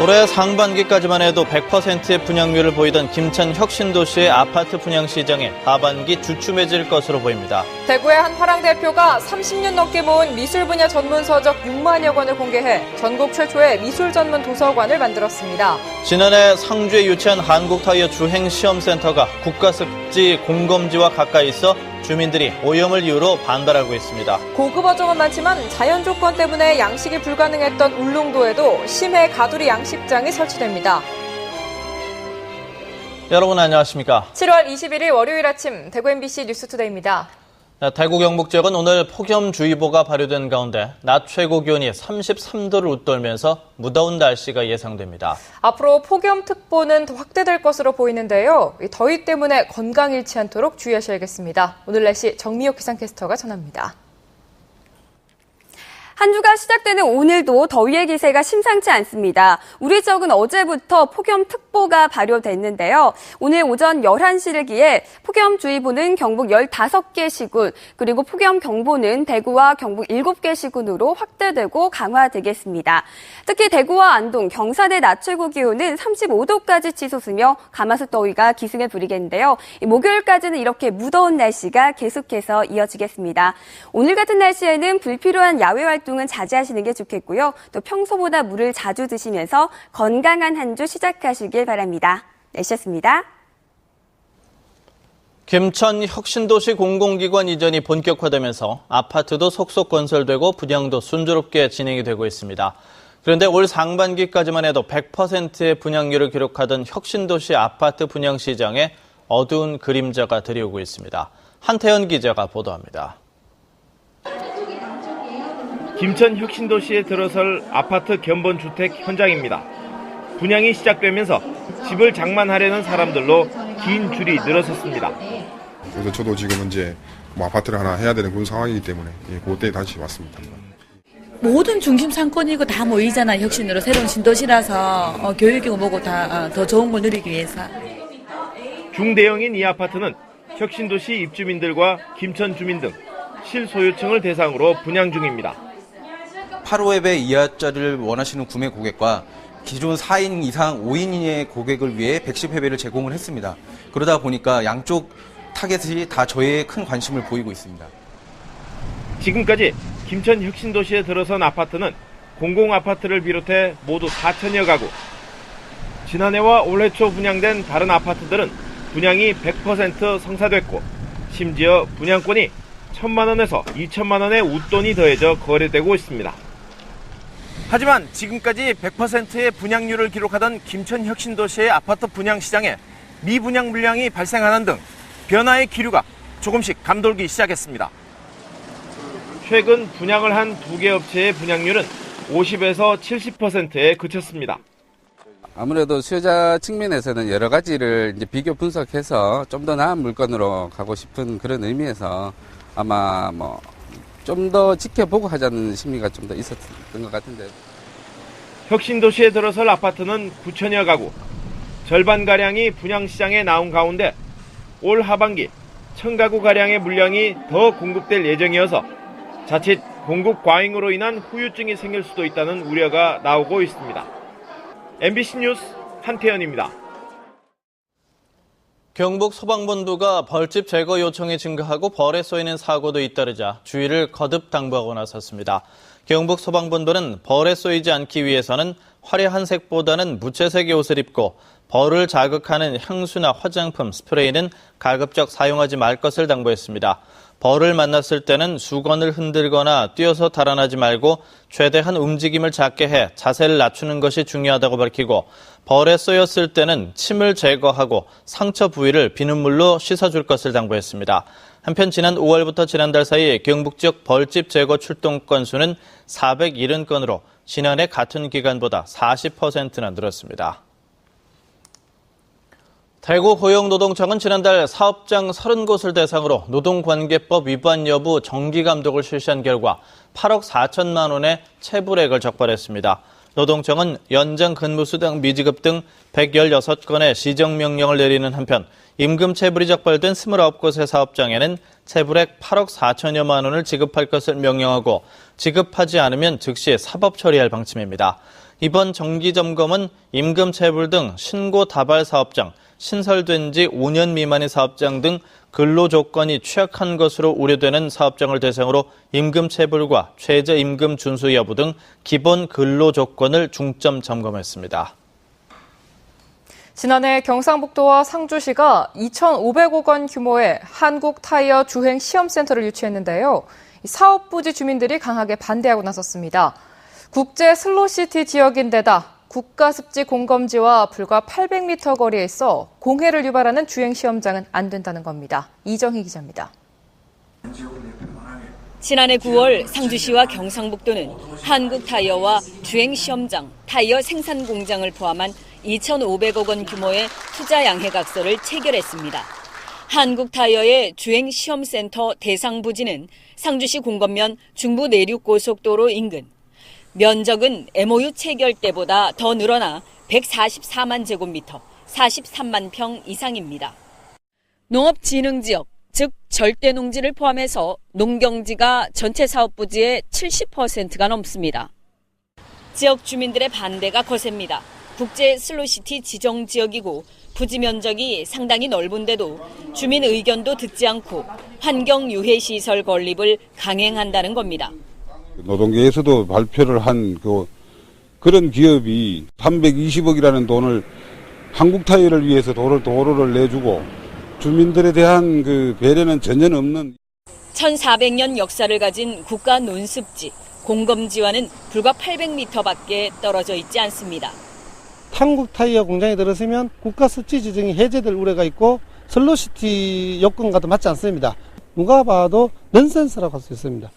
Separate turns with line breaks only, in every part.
올해 상반기까지만 해도 100%의 분양률을 보이던 김천 혁신도시의 아파트 분양 시장에 하반기 주춤해질 것으로 보입니다.
대구의 한 화랑 대표가 30년 넘게 모은 미술 분야 전문 서적 6만여 권을 공개해 전국 최초의 미술 전문 도서관을 만들었습니다.
지난해 상주에 유치한 한국타이어 주행시험센터가 국가습지 공검지와 가까이 있어 주민들이 오염을 이유로 반발하고 있습니다.
고급 어종은 많지만 자연 조건 때문에 양식이 불가능했던 울릉도에도 심해 가두리 양식장이 설치됩니다.
여러분 안녕하십니까?
7월 21일 월요일 아침 대구 MBC 뉴스투데이입니다.
대구 경북 지역은 오늘 폭염주의보가 발효된 가운데 낮 최고 기온이 33도를 웃돌면서 무더운 날씨가 예상됩니다.
앞으로 폭염특보는 더 확대될 것으로 보이는데요. 더위 때문에 건강 잃지 않도록 주의하셔야겠습니다. 오늘 날씨 정미옥 기상캐스터가 전합니다.
한 주가 시작되는 오늘도 더위의 기세가 심상치 않습니다. 우리 지역은 어제부터 폭염특보가 발효됐는데요. 오늘 오전 11시를 기해 폭염주의보는 경북 15개 시군, 그리고 폭염경보는 대구와 경북 7개 시군으로 확대되고 강화되겠습니다. 특히 대구와 안동, 경산의 낮 최고 기온은 35도까지 치솟으며 가마솥 더위가 기승을 부리겠는데요. 목요일까지는 이렇게 무더운 날씨가 계속해서 이어지겠습니다. 오늘 같은 날씨에는 불필요한 야외 활동은 자제하시는 게 좋겠고요. 또 평소보다 물을 자주 드시면서 건강한 한 주 시작하시길 바랍니다. 날씨였습니다.
김천 혁신도시 공공기관 이전이 본격화되면서 아파트도 속속 건설되고 분양도 순조롭게 진행이 되고 있습니다. 그런데 올 상반기까지만 해도 100%의 분양률을 기록하던 혁신도시 아파트 분양 시장에 어두운 그림자가 들이오고 있습니다. 한태현 기자가 보도합니다.
김천 혁신도시에 들어설 아파트 견본주택 현장입니다. 분양이 시작되면서 집을 장만하려는 사람들로 긴 줄이 늘어섰습니다.
그래서 저도 지금 이제 아파트를 하나 해야 되는 그런 상황이기 때문에 그때 다시 왔습니다.
모든 중심 상권이고 다 모이잖아. 혁신으로 새로운 신도시라서 교육이고 뭐고 다 더 좋은 걸 누리기 위해서.
중대형인 이 아파트는 혁신도시 입주민들과 김천 주민 등 실소유층을 대상으로 분양 중입니다.
8호앱의 이하짜리를 원하시는 구매 고객과 기존 4인 이상 5인의 고객을 위해 110회배를 제공을 했습니다. 그러다 보니까 양쪽 타겟이 다 저에 큰 관심을 보이고 있습니다.
지금까지 김천 혁신도시에 들어선 아파트는 공공아파트를 비롯해 모두 4천여 가구. 지난해와 올해 초 분양된 다른 아파트들은 분양이 100% 성사됐고 심지어 분양권이 1,000만 원에서 2천만 원의 웃돈이 더해져 거래되고 있습니다. 하지만 지금까지 100%의 분양률을 기록하던 김천 혁신도시의 아파트 분양 시장에 미분양 물량이 발생하는 등 변화의 기류가 조금씩 감돌기 시작했습니다. 최근 분양을 한 2개 업체의 분양률은 50에서 70%에 그쳤습니다.
아무래도 수요자 측면에서는 여러 가지를 이제 비교 분석해서 좀 더 나은 물건으로 가고 싶은 그런 의미에서 아마 좀 더 지켜보고 하자는 심리가 좀 더 있었던 것 같은데.
혁신도시에 들어설 아파트는 9천여 가구, 절반가량이 분양시장에 나온 가운데 올 하반기 1,000가구가량의 물량이 더 공급될 예정이어서 자칫 공급 과잉으로 인한 후유증이 생길 수도 있다는 우려가 나오고 있습니다. MBC 뉴스 한태현입니다.
경북 소방본부가 벌집 제거 요청이 증가하고 벌에 쏘이는 사고도 잇따르자 주의를 거듭 당부하고 나섰습니다. 경북 소방본부는 벌에 쏘이지 않기 위해서는 화려한 색보다는 무채색의 옷을 입고 벌을 자극하는 향수나 화장품, 스프레이는 가급적 사용하지 말 것을 당부했습니다. 벌을 만났을 때는 수건을 흔들거나 뛰어서 달아나지 말고 최대한 움직임을 작게 해 자세를 낮추는 것이 중요하다고 밝히고 벌에 쏘였을 때는 침을 제거하고 상처 부위를 비눗물로 씻어줄 것을 당부했습니다. 한편 지난 5월부터 지난달 사이 경북 지역 벌집 제거 출동 건수는 470건으로 지난해 같은 기간보다 40%나 늘었습니다. 대구 고용노동청은 지난달 사업장 30곳을 대상으로 노동관계법 위반 여부 정기감독을 실시한 결과 8억 4천만 원의 체불액을 적발했습니다. 노동청은 연장 근무수당 미지급 등 116건의 시정명령을 내리는 한편 임금 체불이 적발된 29곳의 사업장에는 체불액 8억 4천여만 원을 지급할 것을 명령하고 지급하지 않으면 즉시 사법 처리할 방침입니다. 이번 정기점검은 임금 체불 등 신고 다발 사업장, 신설된 지 5년 미만의 사업장 등 근로 조건이 취약한 것으로 우려되는 사업장을 대상으로 임금 체불과 최저임금 준수 여부 등 기본 근로 조건을 중점 점검했습니다.
지난해 경상북도와 상주시가 2,500억 원 규모의 한국타이어 주행 시험센터를 유치했는데요. 사업 부지 주민들이 강하게 반대하고 나섰습니다. 국제 슬로시티 지역인데다 국가습지 공검지와 불과 800m 거리에 있어 공해를 유발하는 주행 시험장은 안 된다는 겁니다. 이정희 기자입니다.
지난해 9월 상주시와 경상북도는 한국타이어와 주행 시험장, 타이어 생산 공장을 포함한 2,500억 원 규모의 투자 양해각서를 체결했습니다. 한국타이어의 주행 시험센터 대상 부지는 상주시 공검면 중부 내륙고속도로 인근. 면적은 MOU 체결 때보다 더 늘어나 144만 제곱미터, 43만 평 이상입니다. 농업진흥지역, 즉 절대농지를 포함해서 농경지가 전체 사업 부지의 70%가 넘습니다. 지역 주민들의 반대가 거셉니다. 국제 슬로시티 지정 지역이고 부지 면적이 상당히 넓은데도 주민 의견도 듣지 않고 환경 유해 시설 건립을 강행한다는 겁니다.
노동계에서도 발표를 한 그런 기업이 320억이라는 돈을 한국타이어를 위해서 도로를 내주고 주민들에 대한 그 배려는 전혀 없는
1400년 역사를 가진 국가 논습지, 공검지와는 불과 800m밖에 떨어져 있지 않습니다.
한국타이어 공장에 들어서면 국가습지 지정이 해제될 우려가 있고 슬로시티 요건과도 맞지 않습니다. 누가 봐도 넌센스라고 할 수 있습니다.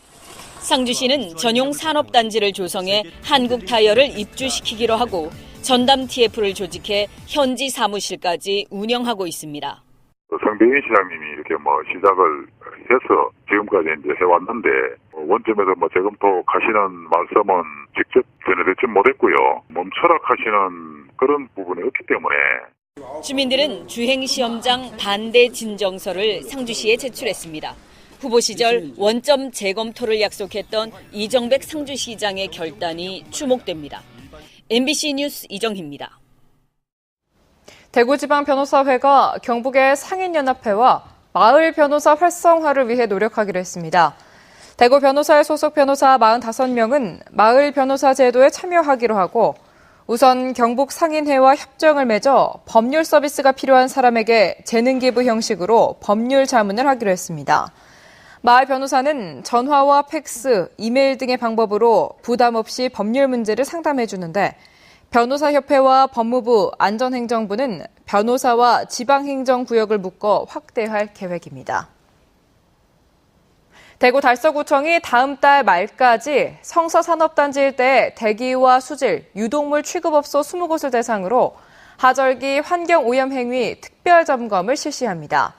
상주시는 전용 산업단지를 조성해 한국타이어를 입주시키기로 하고 전담 TF를 조직해 현지 사무실까지 운영하고 있습니다.
성병인 시장님이 이렇게 시작을 해서 지금까지 이제 해왔는데 원점에서 재검토하시는 말씀은 직접 전해듣지 못했고요. 멈춰라 하시는 그런 부분이 없기 때문에
주민들은 주행시험장 반대 진정서를 상주시에 제출했습니다. 후보 시절 원점 재검토를 약속했던 이정백 상주시장의 결단이 주목됩니다. MBC 뉴스 이정희입니다.
대구지방변호사회가 경북의 상인연합회와 마을 변호사 활성화를 위해 노력하기로 했습니다. 대구 변호사회 소속 변호사 45명은 마을 변호사 제도에 참여하기로 하고 우선 경북 상인회와 협정을 맺어 법률 서비스가 필요한 사람에게 재능 기부 형식으로 법률 자문을 하기로 했습니다. 마을 변호사는 전화와 팩스, 이메일 등의 방법으로 부담 없이 법률 문제를 상담해 주는데 변호사협회와 법무부, 안전행정부는 변호사와 지방행정구역을 묶어 확대할 계획입니다. 대구 달서구청이 다음 달 말까지 성서산업단지 일대에 대기와 수질, 유독물 취급업소 20곳을 대상으로 하절기 환경오염행위 특별점검을 실시합니다.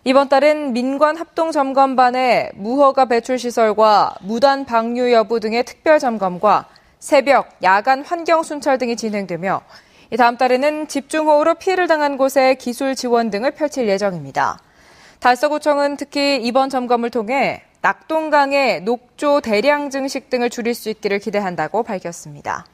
이번 달은 민관합동점검반의 무허가 배출시설과 무단 방류 여부 등의 특별점검과 새벽, 야간 환경순찰 등이 진행되며 다음 달에는 집중호우로 피해를 당한 곳에 기술 지원 등을 펼칠 예정입니다. 달서구청은 특히 이번 점검을 통해 낙동강의 녹조 대량 증식 등을 줄일 수 있기를 기대한다고 밝혔습니다.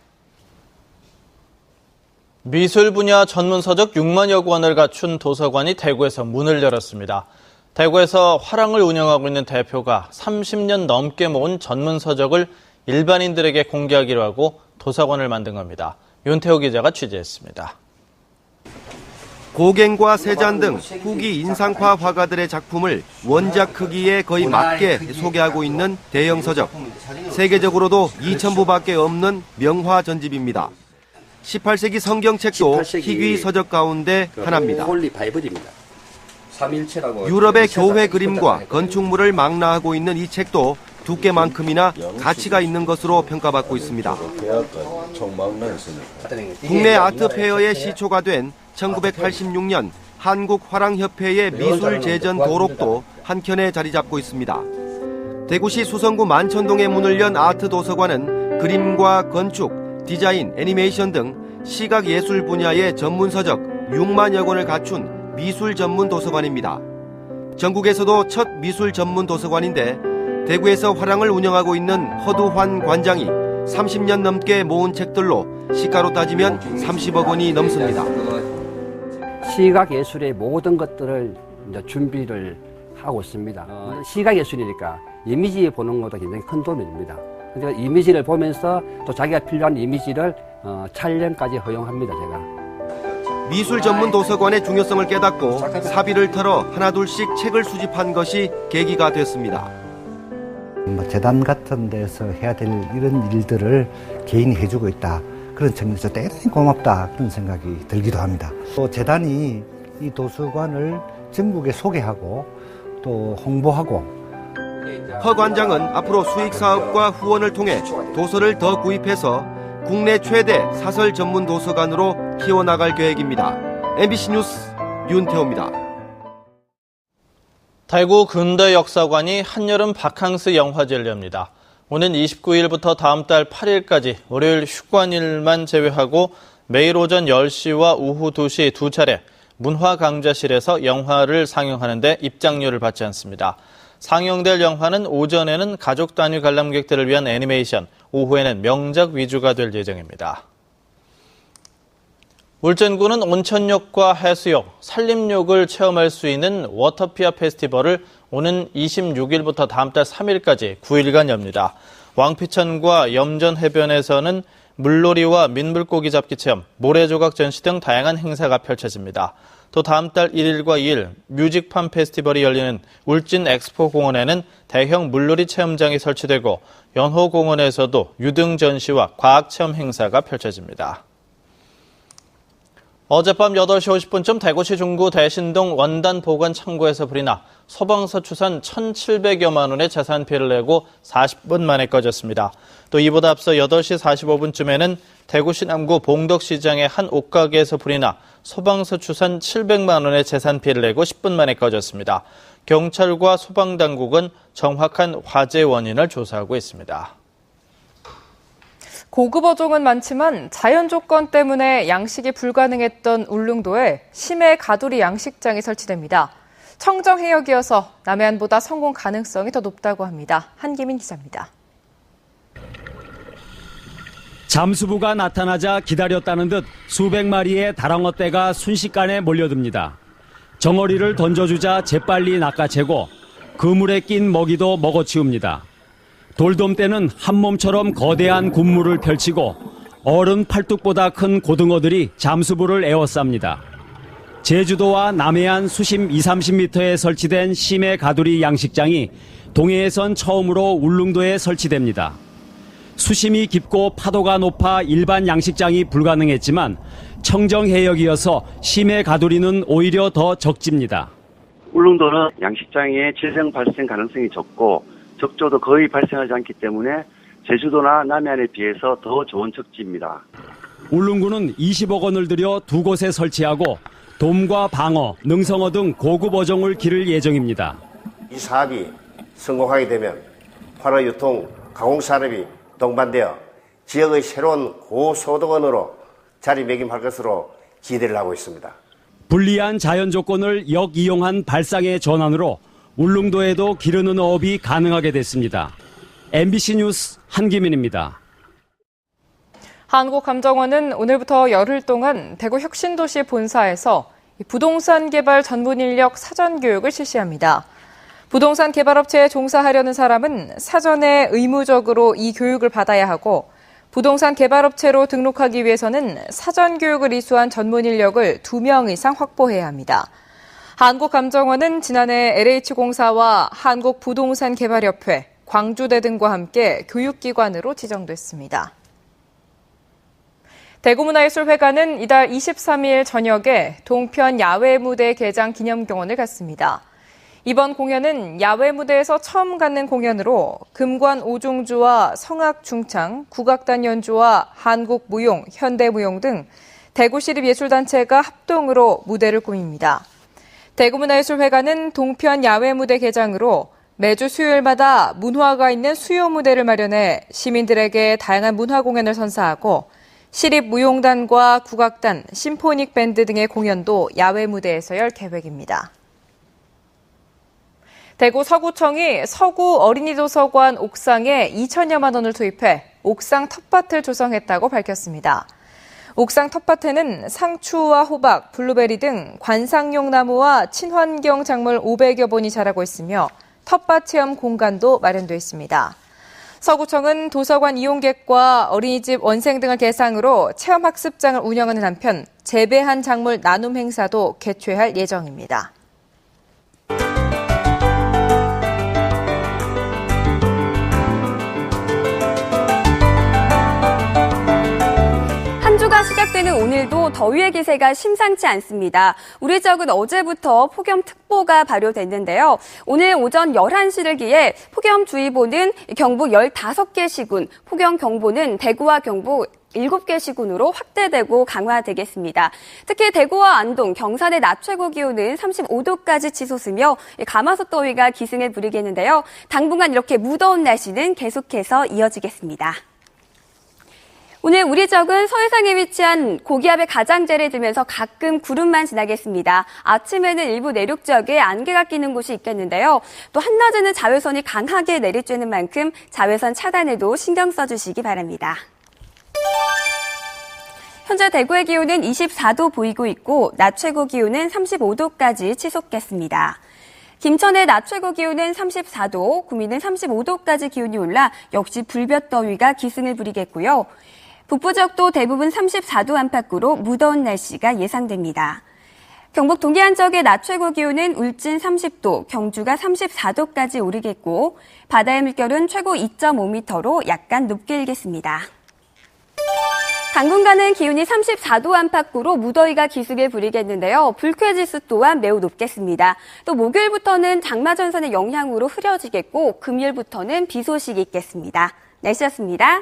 미술 분야 전문 서적 6만여 권을 갖춘 도서관이 대구에서 문을 열었습니다. 대구에서 화랑을 운영하고 있는 대표가 30년 넘게 모은 전문 서적을 일반인들에게 공개하기로 하고 도서관을 만든 겁니다. 윤태호 기자가 취재했습니다.
고갱과 세잔 등 후기 인상파 화가들의 작품을 원작 크기에 거의 맞게 소개하고 있는 대형 서적. 세계적으로도 2,000부밖에 없는 명화 전집입니다. 18세기 성경책도 희귀 서적 가운데 하나입니다. 유럽의 교회 그림과 건축물을 망라하고 있는 이 책도 두께만큼이나 가치가 있는 것으로 평가받고 있습니다. 국내 아트페어의 시초가 된 1986년 한국화랑협회의 미술재전 도록도 한켠에 자리 잡고 있습니다. 대구시 수성구 만천동에 문을 연 아트도서관은 그림과 건축, 디자인, 애니메이션 등 시각예술 분야의 전문 서적 6만여 권을 갖춘 미술 전문 도서관입니다. 전국에서도 첫 미술 전문 도서관인데 대구에서 화랑을 운영하고 있는 허두환 관장이 30년 넘게 모은 책들로 시가로 따지면 30억 원이 넘습니다.
시각 예술의 모든 것들을 이제 준비를 하고 있습니다. 시각 예술이니까 이미지 보는 것도 굉장히 큰 도움이 됩니다. 그러니까 이미지를 보면서 또 자기가 필요한 이미지를 촬영까지 허용합니다, 제가.
미술 전문 도서관의 중요성을 깨닫고 사비를 털어 하나둘씩 책을 수집한 것이 계기가 됐습니다.
재단 같은 데서 해야 될 이런 일들을 개인이 해주고 있다. 그런 측면에서 대단히 고맙다. 그런 생각이 들기도 합니다. 또 재단이 이 도서관을 전국에 소개하고 또 홍보하고.
허 관장은 앞으로 수익 사업과 후원을 통해 도서를 더 구입해서 국내 최대 사설 전문 도서관으로 키워나갈 계획입니다. MBC 뉴스 윤태호입니다.
대구 근대역사관이 한여름 바캉스 영화제를 엽니다. 오는 29일부터 다음 달 8일까지 월요일 휴관일만 제외하고 매일 오전 10시와 오후 2시 두 차례 문화강좌실에서 영화를 상영하는데 입장료를 받지 않습니다. 상영될 영화는 오전에는 가족 단위 관람객들을 위한 애니메이션, 오후에는 명작 위주가 될 예정입니다. 울진군은 온천욕과 해수욕, 산림욕을 체험할 수 있는 워터피아 페스티벌을 오는 26일부터 다음 달 3일까지 9일간 엽니다. 왕피천과 염전해변에서는 물놀이와 민물고기 잡기 체험, 모래조각 전시 등 다양한 행사가 펼쳐집니다. 또 다음 달 1일과 2일 뮤직팜 페스티벌이 열리는 울진 엑스포공원에는 대형 물놀이 체험장이 설치되고 연호공원에서도 유등 전시와 과학체험 행사가 펼쳐집니다. 어젯밤 8시 50분쯤 대구시 중구 대신동 원단 보관 창고에서 불이 나 소방서출산 1,700여만 원의 재산 피해를 내고 40분 만에 꺼졌습니다. 또 이보다 앞서 8시 45분쯤에는 대구시 남구 봉덕시장의 한 옷가게에서 불이 나 소방서출산 700만 원의 재산 피해를 내고 10분 만에 꺼졌습니다. 경찰과 소방당국은 정확한 화재 원인을 조사하고 있습니다.
고급 어종은 많지만 자연 조건 때문에 양식이 불가능했던 울릉도에 심해 가두리 양식장이 설치됩니다. 청정 해역이어서 남해안보다 성공 가능성이 더 높다고 합니다. 한기민 기자입니다.
잠수부가 나타나자 기다렸다는 듯 수백 마리의 다랑어떼가 순식간에 몰려듭니다. 정어리를 던져주자 재빨리 낚아채고 그물에 낀 먹이도 먹어치웁니다. 돌돔떼는 한 몸처럼 거대한 군무를 펼치고 어른 팔뚝보다 큰 고등어들이 잠수부를 에워쌉니다. 제주도와 남해안 수심 20-30m에 설치된 심해 가두리 양식장이 동해에선 처음으로 울릉도에 설치됩니다. 수심이 깊고 파도가 높아 일반 양식장이 불가능했지만 청정해역이어서 심해 가두리는 오히려 더 적집니다.
울릉도는 양식장의 질병 발생 가능성이 적고 적조도 거의 발생하지 않기 때문에 제주도나 남해안에 비해서 더 좋은 적지입니다.
울릉군은 20억 원을 들여 두 곳에 설치하고 돔과 방어, 능성어 등 고급 어종을 기를 예정입니다.
이 사업이 성공하게 되면 활어 유통, 가공산업이 동반되어 지역의 새로운 고소득원으로 자리매김할 것으로 기대를 하고 있습니다.
불리한 자연 조건을 역이용한 발상의 전환으로 울릉도에도 기르는 어업이 가능하게 됐습니다. MBC 뉴스 한기민입니다.
한국감정원은 오늘부터 열흘 동안 대구 혁신도시 본사에서 부동산 개발 전문 인력 사전 교육을 실시합니다. 부동산 개발업체에 종사하려는 사람은 사전에 의무적으로 이 교육을 받아야 하고 부동산 개발업체로 등록하기 위해서는 사전 교육을 이수한 전문 인력을 2명 이상 확보해야 합니다. 한국감정원은 지난해 LH공사와 한국부동산개발협회, 광주대 등과 함께 교육기관으로 지정됐습니다. 대구문화예술회관은 이달 23일 저녁에 동편 야외무대 개장 기념공연을 갖습니다. 이번 공연은 야외무대에서 처음 갖는 공연으로 금관 오중주와 성악중창, 국악단 연주와 한국무용, 현대무용 등 대구시립예술단체가 합동으로 무대를 꾸밉니다. 대구문화예술회관은 동편 야외무대 개장으로 매주 수요일마다 문화가 있는 수요 무대를 마련해 시민들에게 다양한 문화 공연을 선사하고 시립무용단과 국악단, 심포닉 밴드 등의 공연도 야외 무대에서 열 계획입니다. 대구 서구청이 서구 어린이도서관 옥상에 2천여만 원을 투입해 옥상 텃밭을 조성했다고 밝혔습니다. 옥상 텃밭에는 상추와 호박, 블루베리 등 관상용 나무와 친환경 작물 500여 본이 자라고 있으며 텃밭 체험 공간도 마련돼 있습니다. 서구청은 도서관 이용객과 어린이집 원생 등을 대상으로 체험학습장을 운영하는 한편 재배한 작물 나눔 행사도 개최할 예정입니다.
한 주가 시작되는 오늘도 더위의 기세가 심상치 않습니다. 우리 지역은 어제부터 폭염특보가 발효됐는데요. 오늘 오전 11시를 기해 폭염주의보는 경북 15개 시군, 폭염경보는 대구와 경북 7개 시군으로 확대되고 강화되겠습니다. 특히 대구와 안동, 경산의 낮 최고 기온은 35도까지 치솟으며 가마솥 더위가 기승을 부리겠는데요. 당분간 이렇게 무더운 날씨는 계속해서 이어지겠습니다. 오늘 우리 지역은 서해상에 위치한 고기압의 가장자리에 들면서 가끔 구름만 지나겠습니다. 아침에는 일부 내륙 지역에 안개가 끼는 곳이 있겠는데요. 또 한낮에는 자외선이 강하게 내리쬐는 만큼 자외선 차단에도 신경 써주시기 바랍니다. 현재 대구의 기온은 24도 보이고 있고 낮 최고 기온은 35도까지 치솟겠습니다. 김천의 낮 최고 기온은 34도, 구미는 35도까지 기온이 올라 역시 불볕더위가 기승을 부리겠고요. 북부 지역도 대부분 34도 안팎으로 무더운 날씨가 예상됩니다. 경북 동해안 지역의 낮 최고 기온은 울진 30도, 경주가 34도까지 오르겠고 바다의 물결은 최고 2.5m로 약간 높게 일겠습니다. 당분간은 기온이 34도 안팎으로 무더위가 기승을 부리겠는데요. 불쾌지수 또한 매우 높겠습니다. 또 목요일부터는 장마전선의 영향으로 흐려지겠고 금요일부터는 비 소식이 있겠습니다. 날씨였습니다.